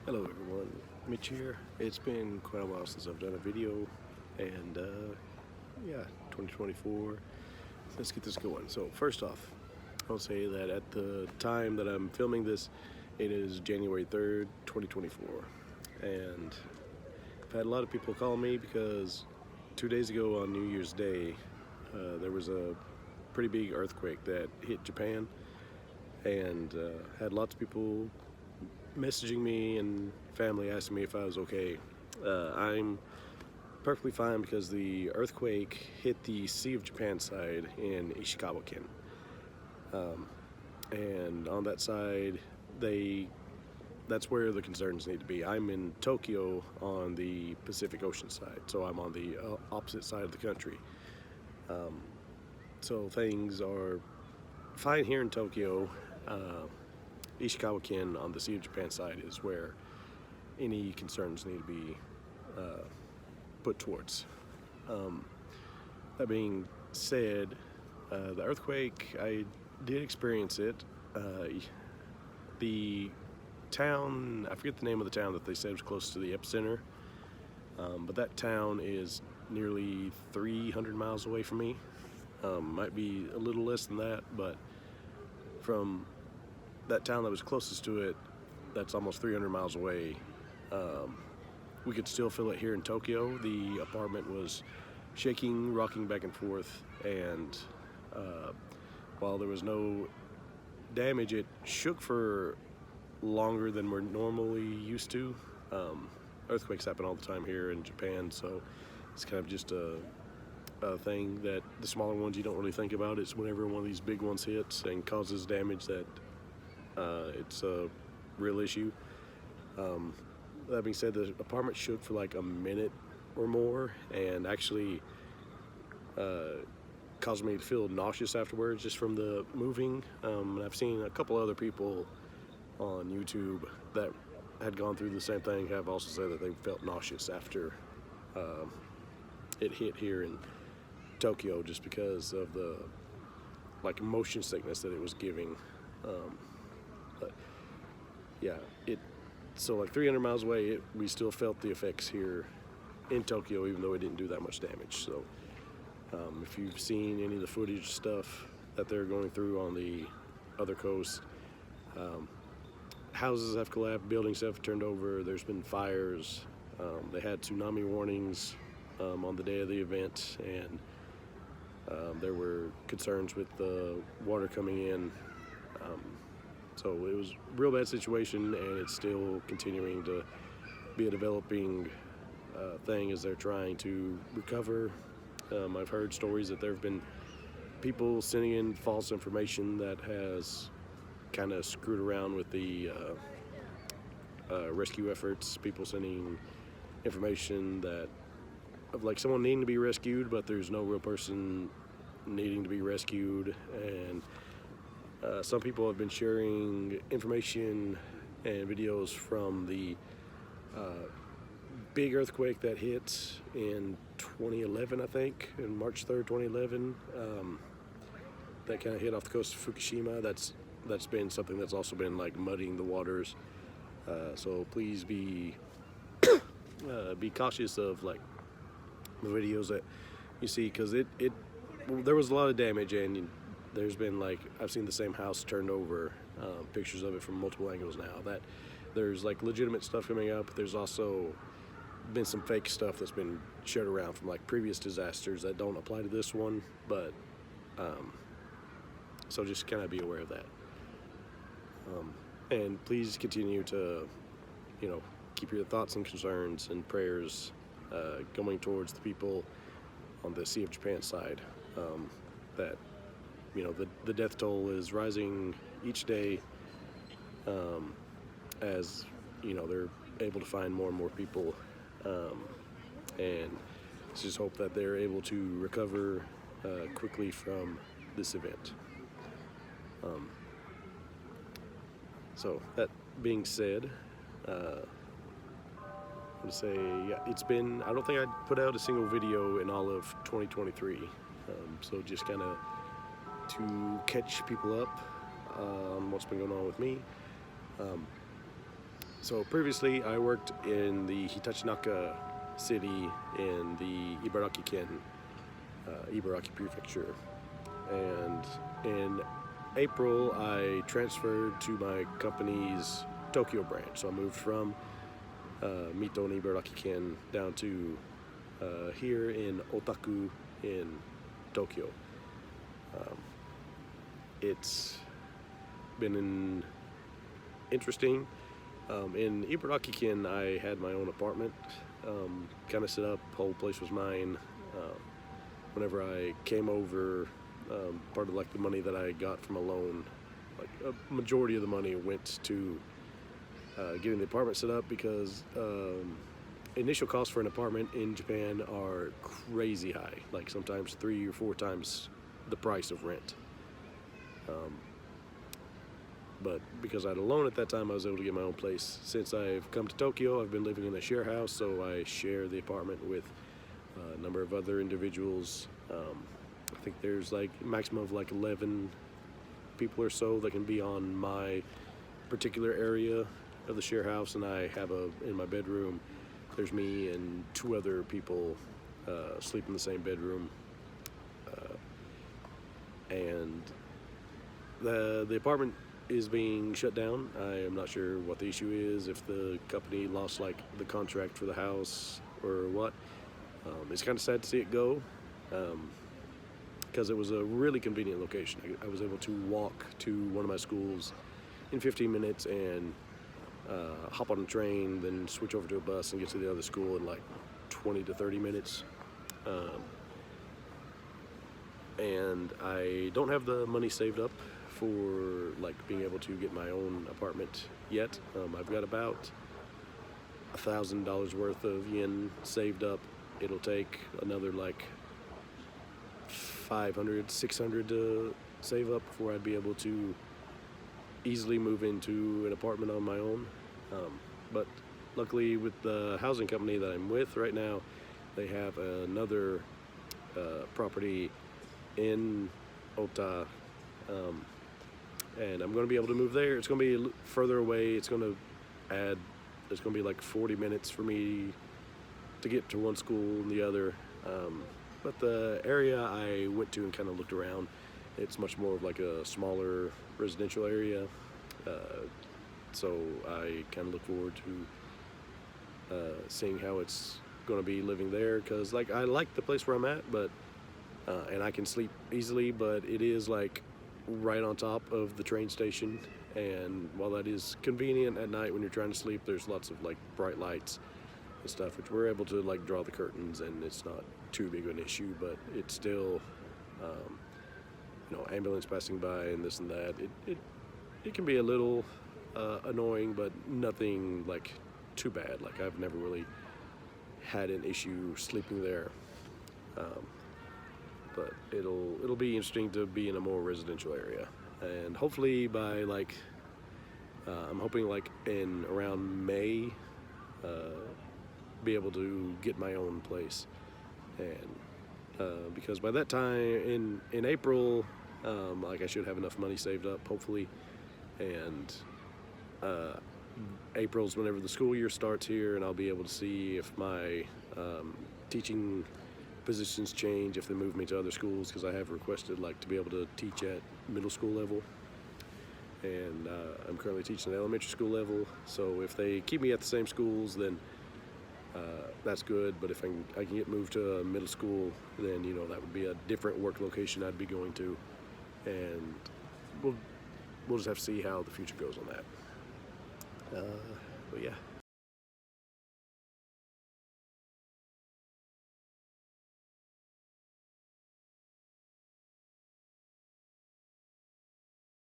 Hello everyone, Mitch here. It's been quite a while since I've done a video, and yeah, 2024. Let's get this going. So first off, I'll say that at the time that I'm filming this, it is January 3rd, 2024, and I've had a lot of people call me because 2 days ago on New Year's Day, there was a pretty big earthquake that hit Japan, and had lots of people messaging me and family asking me if I was okay. I'm perfectly fine because the earthquake hit the Sea of Japan side in Ishikawa-ken. And on that side, that's where the concerns need to be. I'm in Tokyo on the Pacific Ocean side, so I'm on the opposite side of the country. So things are fine here in Tokyo. Ishikawa-ken on the Sea of Japan side is where any concerns need to be put towards. That being said, the earthquake, I did experience it. The town, I forget the name of the town that they said was close to the epicenter, but that town is nearly 300 miles away from me. Might be a little less than that, but from that town that was closest to it, that's almost 300 miles away. We could still feel it here in Tokyo. The apartment was shaking, rocking back and forth, and while there was no damage, it shook for longer than we're normally used to. Earthquakes happen all the time here in Japan, so it's kind of just a thing that the smaller ones you don't really think about. It's whenever one of these big ones hits and causes damage that it's a real issue. That being said, the apartment shook for like a minute or more, and actually caused me to feel nauseous afterwards just from the moving. And I've seen a couple other people on YouTube that had gone through the same thing have also said that they felt nauseous after it hit here in Tokyo, just because of the like motion sickness that it was giving. But yeah, so like 300 miles away, we still felt the effects here in Tokyo, even though it didn't do that much damage. So if you've seen any of the footage stuff that they're going through on the other coast, houses have collapsed, buildings have turned over, there's been fires, they had tsunami warnings on the day of the event, and there were concerns with the water coming in. So it was a real bad situation, and it's still continuing to be a developing thing as they're trying to recover. I've heard stories that there have been people sending in false information that has kind of screwed around with the rescue efforts. People sending information that of like someone needing to be rescued, but there's no real person needing to be rescued. And some people have been sharing information and videos from the big earthquake that hit in 2011, I think, in March 3rd, 2011. That kind of hit off the coast of Fukushima. That's been something that's also been like muddying the waters. So please be cautious of like the videos that you see, because there was a lot of damage, and there's been like, I've seen the same house turned over, pictures of it from multiple angles now. That there's like legitimate stuff coming up. There's also been some fake stuff that's been shared around from like previous disasters that don't apply to this one, but so just kind of be aware of that. And please continue to, keep your thoughts and concerns and prayers going towards the people on the Sea of Japan side. That the death toll is rising each day, as they're able to find more and more people, and let's just hope that they're able to recover quickly from this event. So that being said, I would say, yeah, I don't think I put out a single video in all of 2023, so just kind of to catch people up on what's been going on with me. So previously I worked in the Hitachinaka city in the Ibaraki-ken, Ibaraki Prefecture. And in April I transferred to my company's Tokyo branch. So I moved from Mito and Ibaraki-ken down to here in Otaku in Tokyo. It's been interesting. In Ibaraki-ken, I had my own apartment, kind of set up. Whole place was mine. Whenever I came over, part of like the money that I got from a loan, like a majority of the money went to getting the apartment set up because initial costs for an apartment in Japan are crazy high, like sometimes 3 or 4 times the price of rent. But because I had a loan at that time, I was able to get my own place. Since I've come to Tokyo, I've been living in a share house, so I share the apartment with a number of other individuals. I think there's like a maximum of like 11 people or so that can be on my particular area of the share house, and I have in my bedroom, there's me and 2 other people sleep in the same bedroom. And the apartment is being shut down. I am not sure what the issue is, if the company lost like the contract for the house or what. It's kind of sad to see it go, because it was a really convenient location. I was able to walk to one of my schools in 15 minutes and hop on a train, then switch over to a bus and get to the other school in like 20 to 30 minutes. And I don't have the money saved up for like being able to get my own apartment yet. I've got about $1,000 worth of yen saved up. It'll take another like 500, 600 to save up before I'd be able to easily move into an apartment on my own. But luckily with the housing company that I'm with right now, they have another property in Ota, and I'm going to be able to move there. It's going to be further away. It's going to be like 40 minutes for me to get to one school and the other. But the area I went to and kind of looked around, it's much more of like a smaller residential area. So I kind of look forward to seeing how it's going to be living there, because like I like the place where I'm at, but and I can sleep easily, but it is like right on top of the train station, and while that is convenient at night when you're trying to sleep, there's lots of like bright lights and stuff, which we're able to like draw the curtains and it's not too big of an issue, but it's still ambulance passing by and this and that, it can be a little annoying, but nothing like too bad. Like I've never really had an issue sleeping there. But it'll be interesting to be in a more residential area, and hopefully by like I'm hoping like in around May be able to get my own place, and because by that time in April, like I should have enough money saved up hopefully, and April's whenever the school year starts here, and I'll be able to see if my teaching positions change, if they move me to other schools, because I have requested like to be able to teach at middle school level, and I'm currently teaching at elementary school level, so if they keep me at the same schools, then that's good. But if I can get moved to a middle school, then that would be a different work location I'd be going to, and we'll just have to see how the future goes on that. But yeah.